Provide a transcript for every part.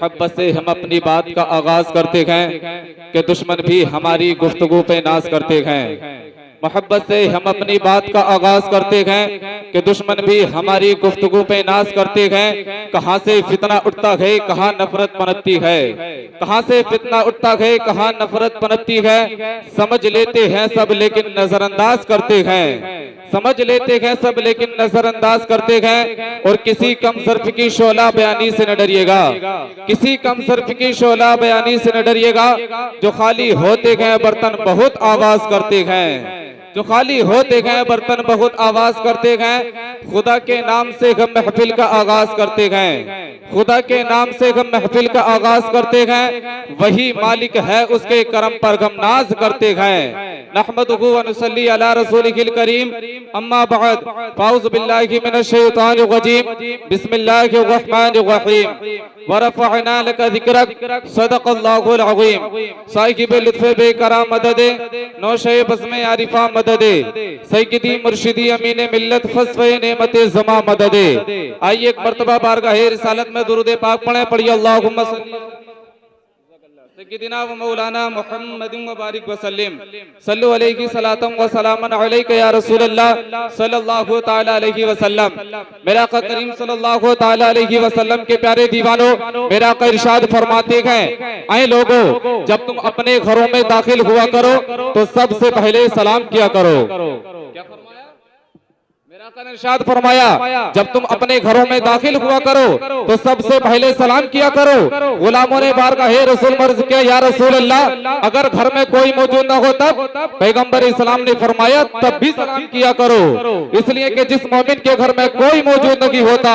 मोहब्बत से हम अपनी बात का आगाज करते हैं कि दुश्मन भी हमारी गुफ्तगू पे नाज करते हैं। मोहब्बत से हम अपनी बात का आगाज करते हैं कि दुश्मन भी हमारी गुफ्तगू पे नाज करते हैं। कहाँ से फितना उठता है, कहाँ नफरत पनपती है, कहाँ से फितना उठता है, कहाँ नफरत पनपती है। समझ लेते हैं सब लेकिन नजरअंदाज करते हैं, समझ लेते हैं सब लेकिन नजरअंदाज करते हैं। और किसी कम सर्फ की शोला बयानी से न डरिएगा, किसी कम सर्फ की शोला बयानी से न डरिएगा। जो खाली होते गए बर्तन बहुत आवाज करते हैं, जो खाली होते गए बर्तन बहुत आवाज करते गए। खुदा के नाम से हम महफिल का आगाज करते गए, खुदा के नाम से हम महफिल का आगाज करते गए। वही मालिक है उसके करम पर हम नाज करते गए। नहमदुहु व नुसल्ली अला रसूलिहिल करीम, अम्मा बअद, फाउज़ु बिल्लाहि मिनश शैतानिर रजीम, बिस्मिल्लाहिर रहमानिर रहीम। व रफ़अना लका ज़िक्रक, सदक़ल्लाहुल अज़ीम। साहिब लुत्फ़ बेकराम मददे, नौशे बस्मे आरिफा मददे, सैयदी मुर्शिदी अमीन मिल्लत फस्फ़े नेमते ज़मा मददे। आइए एक मर्तबा बारगाहे रिसालत में दुरूद पाक पढ़ें। पढ़िए अल्लाहुम्मा सय्यदिना व मौलाना मुहम्मदिन व बारिक व सल्लिम, सल्लु अलैहि सलातम व सलामन अलैका या रसूलल्लाह सल्लल्लाहु तआला अलैहि वसल्लम। मेरा आका करीम सल्लल्लाहु तआला अलैहि वसल्लम के प्यारे दीवानों, मेरा आका इरशाद फरमाते हैं, ऐ लोगों, जब तुम अपने घरों में दाखिल हुआ करो तो सबसे पहले सलाम किया करो। क्या फरमाया? मेरा आका ने इरशाद फरमाया, जब तुम अपने घरों में दाखिल हुआ करो तो सबसे पहले सलाम किया करो। गुलामों ने बारगाहे रसूल मर्ज किया, या रसूल अल्लाह, अगर घर में कोई मौजूद ना हो तब? पैगंबर इस्लाम ने फरमाया, तब भी सलाम किया करो। इसलिए कि जिस मोमिन के घर में कोई मौजूद नहीं होता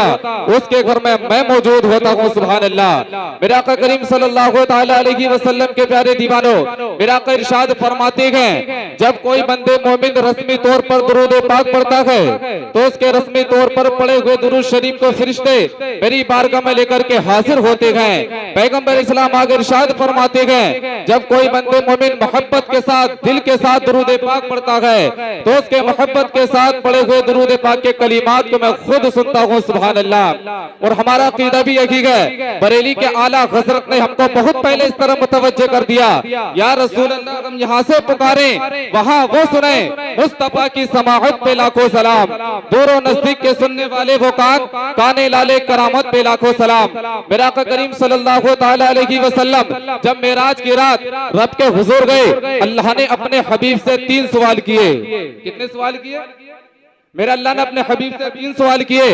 उसके घर में मैं मौजूद होता हूँ। सुभान अल्लाह। मेरा आका करीम सल्लल्लाहु तआला अलैहि वसल्लम के प्यारे दीवानों, मेरा आका इरशाद फरमाते हैं, जब कोई बंदे मोमिन रस्मी तौर पर दुरूद पाक पढ़ता है तो उसके रस्मी तौर पर पढ़े हुए दुरूद शरीफ को फरिश्ते मेरी बारगाह में लेकर के हाजिर होते हैं। पैगंबर इस्लाम आगे इरशाद फरमाते हैं, जब कोई बंदे मोमिन मोहब्बत के साथ, दिल के साथ दुरूद पाक पढ़ता है तो उसके मोहब्बत के साथ पढ़े हुए दुरूद पाक के कलिमात को मैं खुद सुनता हूँ। सुभान अल्लाह। और हमारा अकीदा भी यही है। बरेली के आला हजरत ने हमको बहुत पहले इस तरह मुतवज्जे कर दिया, या रसूल अल्लाह, हम यहाँ से पुकारे वहाँ वो सुने। मुस्तफा की समाअत पे लाखों सलाम, दूरों नजदीक के सुनने वाले वो कान, काने लाले करामत पे लाखों सलाम। मेरा आका करीम सल्लल्लाहु तआला अलैहि वसल्लम जब मेराज की रात रब के हुजूर गए, अल्लाह ने अपने हबीब से 3 सवाल किए। कितने सवाल किए? मेरा अल्लाह ने अपने हबीब से 3 सवाल किए।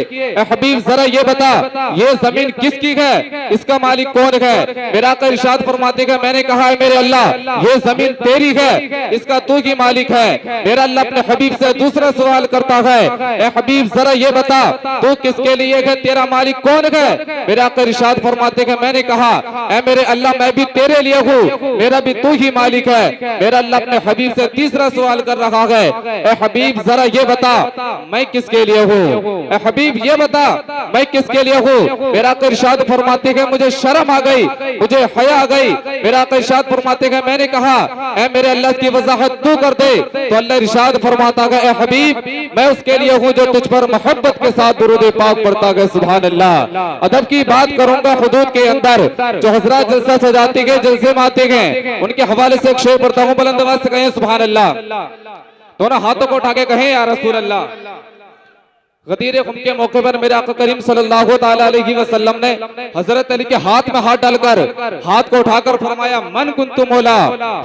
हबीब जरा ये बता, ये जमीन किसकी है, इसका मालिक कौन है? मेरा आका इरशाद फरमाते हैं, मैंने कहा है मेरे अल्लाह, ये जमीन तेरी है, इसका तू ही मालिक है। मेरा अल्लाह अपने हबीब से दूसरा सवाल करता है, ए हबीब जरा ये बता, तू किसके लिए है, तेरा मालिक कौन है? मेरा आका इरशाद फरमाते हैं, मैंने कहा, ए मेरे अल्लाह, मैं भी तेरे लिए हूँ, मेरा भी तू ही मालिक है। मेरा अल्लाह अपने हबीब से तीसरा सवाल कर रहा है, ए हबीब जरा ये बता, मैं किसके लिए हूँ? हबीब ये बता, मैं किसके लिए हूँ? मेरा इरशाद फरमाते हैं, मुझे शर्म आ गई, मुझे हया आ गई। मेरा इरशाद फरमाते हैं, मैंने कहा, ऐ मेरे अल्लाह की वजाहत तू कर दे। तो अल्लाह इरशाद फरमाता है, ऐ हबीब, मैं उसके लिए हूँ जो तुझ पर मोहब्बत के साथ दुरूद पाक पढ़ता है। सुभान अल्लाह। अदब की बात करूंगा हुदूद के अंदर, जो हजरत जलसा सजाते हैं, जलसे में आते हैं, उनके हवाले से एक शेर पढ़ता हूँ, बुलंद आवाज से कहें सुभान अल्लाह। दोनों हाथों को उठा के कहें, या रसूल अल्लाह। गदीर खुम के मौके पर मेरे आका करीम सल्लल्लाहु तआला अलैहि वसल्लम ने हजरत अली के हाथ में हाथ डालकर हाथ को उठाकर फरमाया, मन कुंतु मौला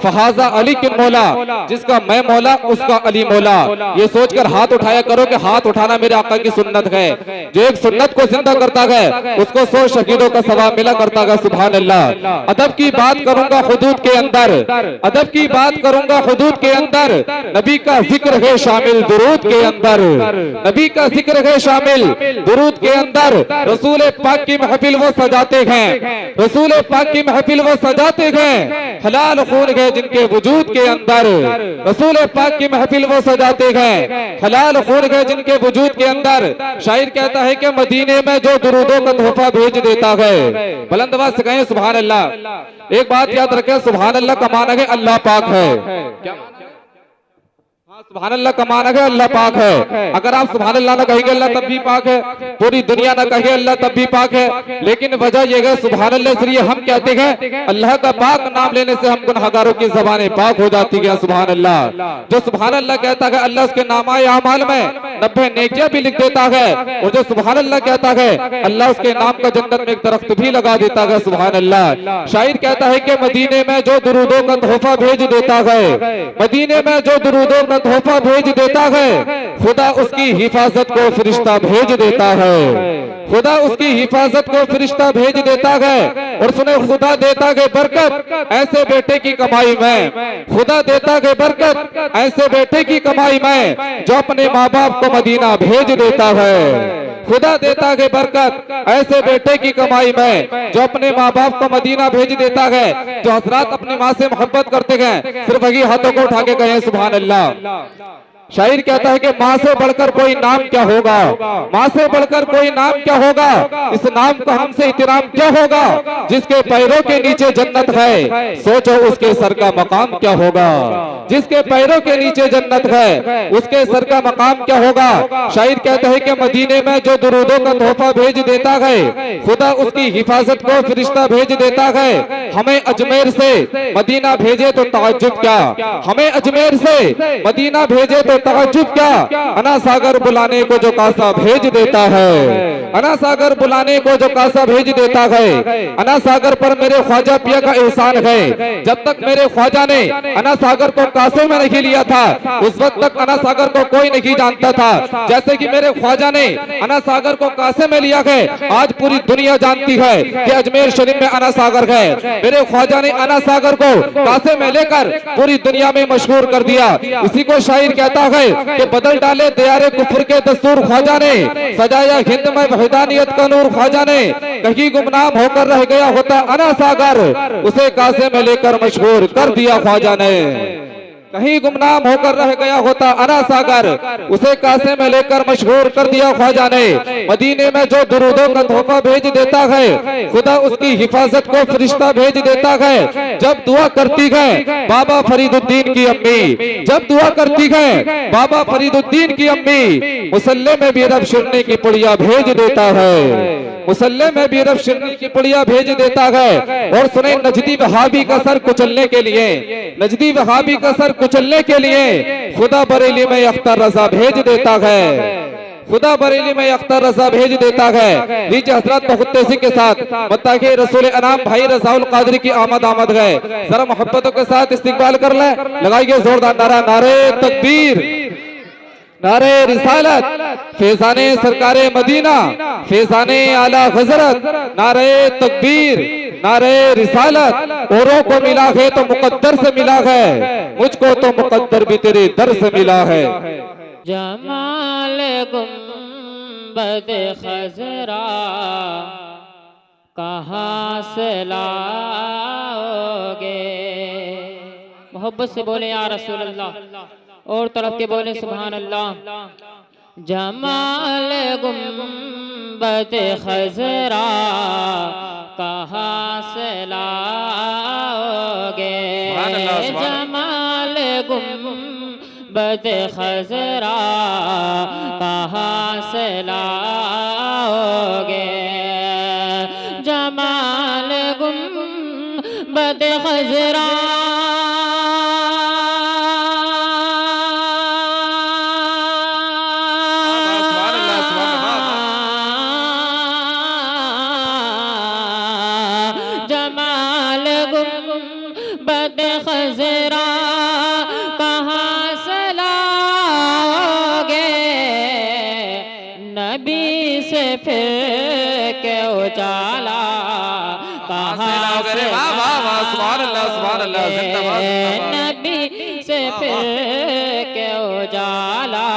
फहाजा अली किन मौला, जिसका मैं मौला उसका अली मौला। ये सोचकर हाथ उठाया करो कि हाथ उठाना मेरे आका की सुन्नत है। जो एक सुन्नत को जिंदा करता है उसको 100 शहीदों का सवाब मिला करता है। सुभान अल्लाह। अदब की बात करूंगा हुदूद के अंदर, अदब की बात करूंगा हुदूद के अंदर, नबी का जिक्र है शामिल दुरूद के अंदर, नबी का जिक्र है शामिल दुरूद के अंदर। रसूल पाक की महफिल वो सजाते हैं, रसूल पाक की महफिल वो सजाते हैं, हलाल खून है जिनके वजूद के अंदर। रसूल पाक की महफिल वो सजाते हैं, हलाल खून है जिनके वजूद के अंदर। शायर कहता है कि मदीने में जो दुरूदों का तोहफा भेज देता है, बुलंद आवाज से कहें सुभान अल्लाह। एक बात याद रखें, सुभान अल्लाह का माना है अल्लाह पाक है। क्या सुभान अल्लाह का माना है अल्लाह पाक है। अगर आप सुभान अल्लाह ना कहेंगे अल्लाह तब भी पाक है, पूरी दुनिया ना कहे अल्लाह तब भी पाक है। लेकिन वजह यह है सुभान अल्लाह इसलिए हम कहते हैं अल्लाह का पाक नाम लेने से हम गुनहगारों की ज़बानें पाक हो जाती है। सुभान अल्लाह, जो सुभान अल्लाह कहता है अल्लाह उसके नामाए अमाल में 90 नेकियां भी लिख देता है। और जो सुभान अल्लाह कहता है अल्लाह उसके नाम का जन्नत में एक दरख्त भी लगा देता है। सुभान अल्लाह। शायर कहता है कि मदीने में जो दुरूदों का तोहफा भेज देता है, मदीने में जो दुरूदों का तोहफा भेज देता है, खुदा उसकी हिफाजत को फरिश्ता भेज देता है। खुदा उसकी हिफाजत को फरिश्ता भेज देता है। और सुने, खुदा देता है बरकत ऐसे बेटे की कमाई में, खुदा देता है बरकत ऐसे बेटे की कमाई में जो अपने माँ बाप को मदीना भेज देता है। खुदा देता है बरकत ऐसे बेटे की कमाई में जो अपने माँ बाप को मदीना भेज देता है। जो हजरात अपनी माँ से मोहब्बत करते हैं सिर्फ वही हाथों को उठा के कहें सुभान अल्लाह। शायर कहता है कि माँ से बढ़कर कोई नाम क्या होगा, माँ से बढ़कर कोई नाम क्या होगा, इस नाम को हमसे इतराम क्या होगा। जिसके पैरों के नीचे जन्नत है सोचो उसके सर का मकाम क्या होगा। जिसके पैरों के नीचे जन्नत है उसके सर का मकाम क्या होगा। शायर कहता है कि मदीने में जो दुरूदों का तोहफा भेज देता है खुदा उसकी हिफाजत को फरिश्ता भेज देता है। हमें अजमेर से मदीना भेजे तो ताज्जुब क्या, हमें अजमेर से मदीना भेजे तो ताज्जुब क्या। अना सागर बुलाने को जो कासा भेज देता है, अना सागर बुलाने को जो कासा भेज देता है। अना सागर पर मेरे ख्वाजा पिया का एहसान है। जब तक मेरे ख्वाजा ने अना सागर को कासे में नहीं लिया था उस वक्त तक अना सागर को कोई नहीं जानता था। जैसे कि मेरे ख्वाजा ने अना सागर को कासे में लिया है, आज पूरी दुनिया जानती है कि अजमेर शरीफ में अना सागर है। मेरे ख्वाजा ने अना सागर को कासे में लेकर पूरी दुनिया में मशहूर कर दिया। इसी को शायर कहता है कि बदल डाले दियारे कुफ्र के दस्तूर ख्वाजा ने, सजाया हिंद में वहदानियत का नूर ख्वाजा ने। कहीं गुमनाम होकर रह गया होता अना सागर उसे कासे में लेकर मशहूर कर दिया ख्वाजा ने। कहीं गुमनाम होकर रह गया होता अना सागर उसे कासे में लेकर मशहूर कर दिया ख्वाजा ने। मदीने में जो दुरूदों का तोहफा भेज देता है खुदा उसकी हिफाजत को फरिश्ता भेज देता है। जब दुआ करती है बाबा फरीदुद्दीन की अम्मी, जब दुआ करती है बाबा फरीदुद्दीन की अम्मी मुसल्ले में भी रब शिरने की पुड़िया भेज देता है, मुसल्ले में भी रब शिरने की पुड़िया भेज देता है। और सुने, नजदी वहाबी का सर कुचलने के लिए, नजदी वहाबी का सर कुचलने के लिए खुदा बरेली में अख्तर रजा भेज देता है, खुदा बरेली में अख्तर रजा भेज देता है। नीचे हजरत बहुत तेजी के साथ मत्ताके रसूल अनाम भाई रजाउल कादरी की आमद है। जरा मोहब्बतों के साथ इस्तिकबाल कर ले, लगाइए जोरदार नारा, नारे तकबीर, नारे रिसालत, फैजाने सरकारे मदीना, फैजाने आला हजरत, नारे तकबीर, नारे रिसालत। औरों को मिला है तो मुकद्दर से मिला है, मुझको तो मुकद्दर भी तेरे दर से मिला है। जमाल गुंबद खजरा कहाँ से लाओगे। मोहब्बत से बोले या रसूल अल्लाह, और तरफ के बोले सुभान अल्लाह। जमाल गुंबद खजरा कहाँ से लाओगे। जमाल गुंबद खजरा कहाँ से लाओगे। जमाल गुंबद खजरा उजाला कहाँ से नबी से फिर के उजाला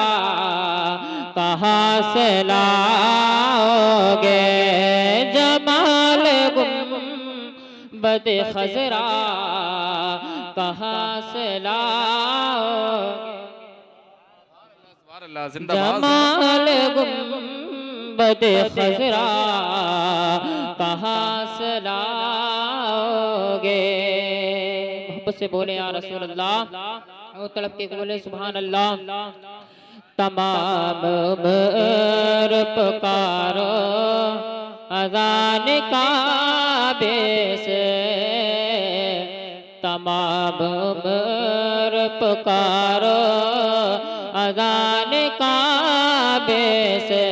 कहाँ से लाओगे। जमाल गुंबद खजरा कहाँ से लाओगे। जमाल गुंबद खजरा कहाँ से लाओगे। मोहब्बत से बोले या रसूल अल्लाह। और तड़प के बोले सुभान अल्लाह। तमाम उम्र पुकारो अज़ान काबे से, तमाम उम्र पुकारो अज़ान काबे से,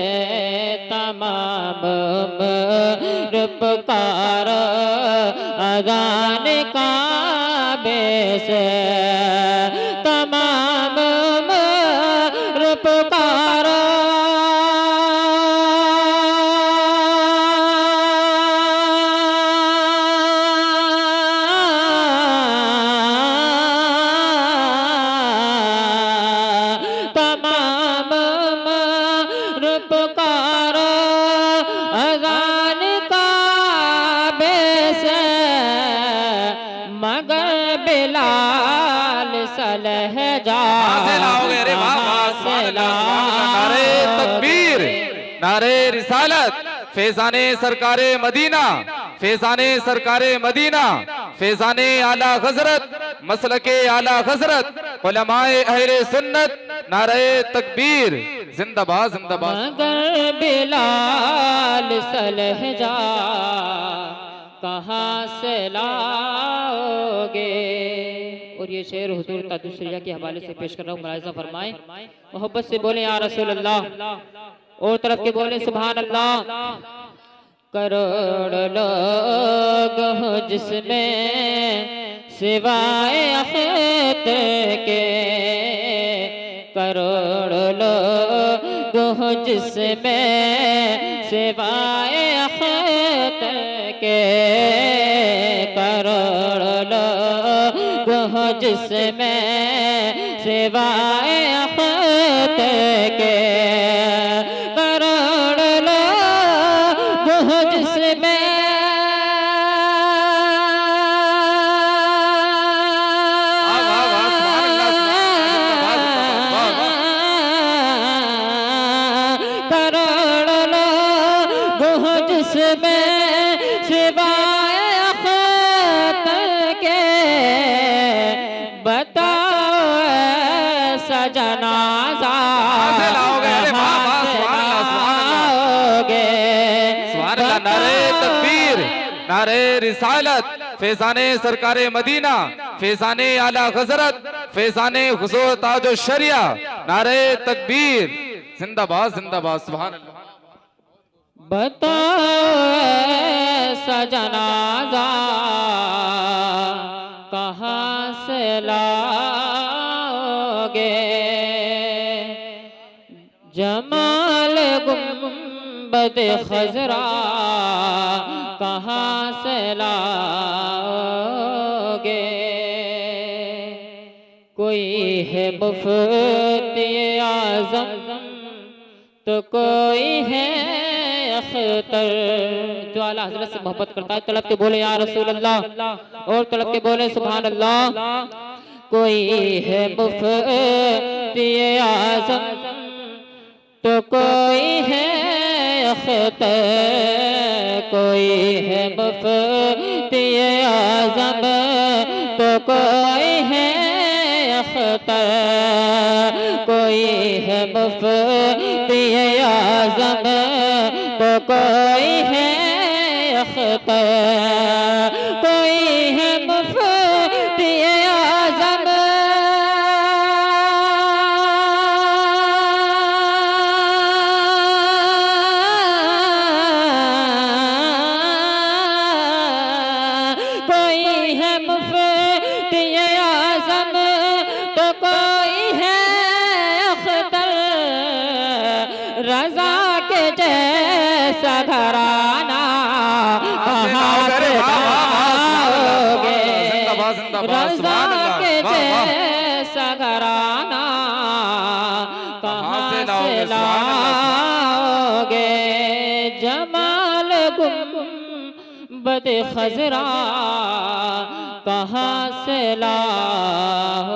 तमाम उम्र पुकारो अज़ान काबे से, तमाम उम्र पुकारो नारे रिसालत, फैज़ाने सरकारे मदीना, फैज़ाने सरकारे मदीना, फैज़ाने आला हज़रत, मसलके आला हज़रत, उलमाए अहले सुन्नत, नारे तकबीर, जिंदाबाद जिंदाबाद। मगर बिलाल सलहजा कहाँ से लाओगे। और ये शेर हुजूर ताजुस्सरिया के हवाले से पेश कर रहा हूँ, मुलाहिज़ा फरमाएं। मोहब्बत से बोले या रसूल अल्लाह, और तरफ के बोले सुभान अल्लाह। करोड़ लोग हो जिसमें सिवाय अख्तर के, करोड़ लोग हो जिसमें सिवाय अख्तर के, करोड़ लोग हो जिसमें सिवाय अख्तर के, नारे रिसालत, फैज़ाने सरकारे मदीना, फैज़ाने आला हज़रत, फैज़ाने हुज़ूर ताजो शरिया, नारे तकबीर, जिंदाबाद जिंदाबाद। सुभान अल्लाह। बताओ सजनाजा कहाँ से लाओगे, जमाल गुंबद खजरा कहाँ से लाओगे। कोई है मुफ्ती आज़म तो कोई है अख्तर, जो आला हज़रत से मोहब्बत करता है तड़प के बोले या रसूल अल्लाह, और तड़प के बोले सुभान अल्लाह। कोई है मुफ्ती आज़म तो कोई है अख्तर, कोई है मुफ्ती आज़म तो कोई है अख्तर, कोई है मुफ्ती आज़म तो कोई है अख्तर, कोई है मुफ्ती आज़म रज़ा के जैसा घराना कहाँ से लाओगे, रज़ा के जैसा घराना कहाँ से लाओगे। जमाल गुंबद खजरा कहाँ से लाओगे।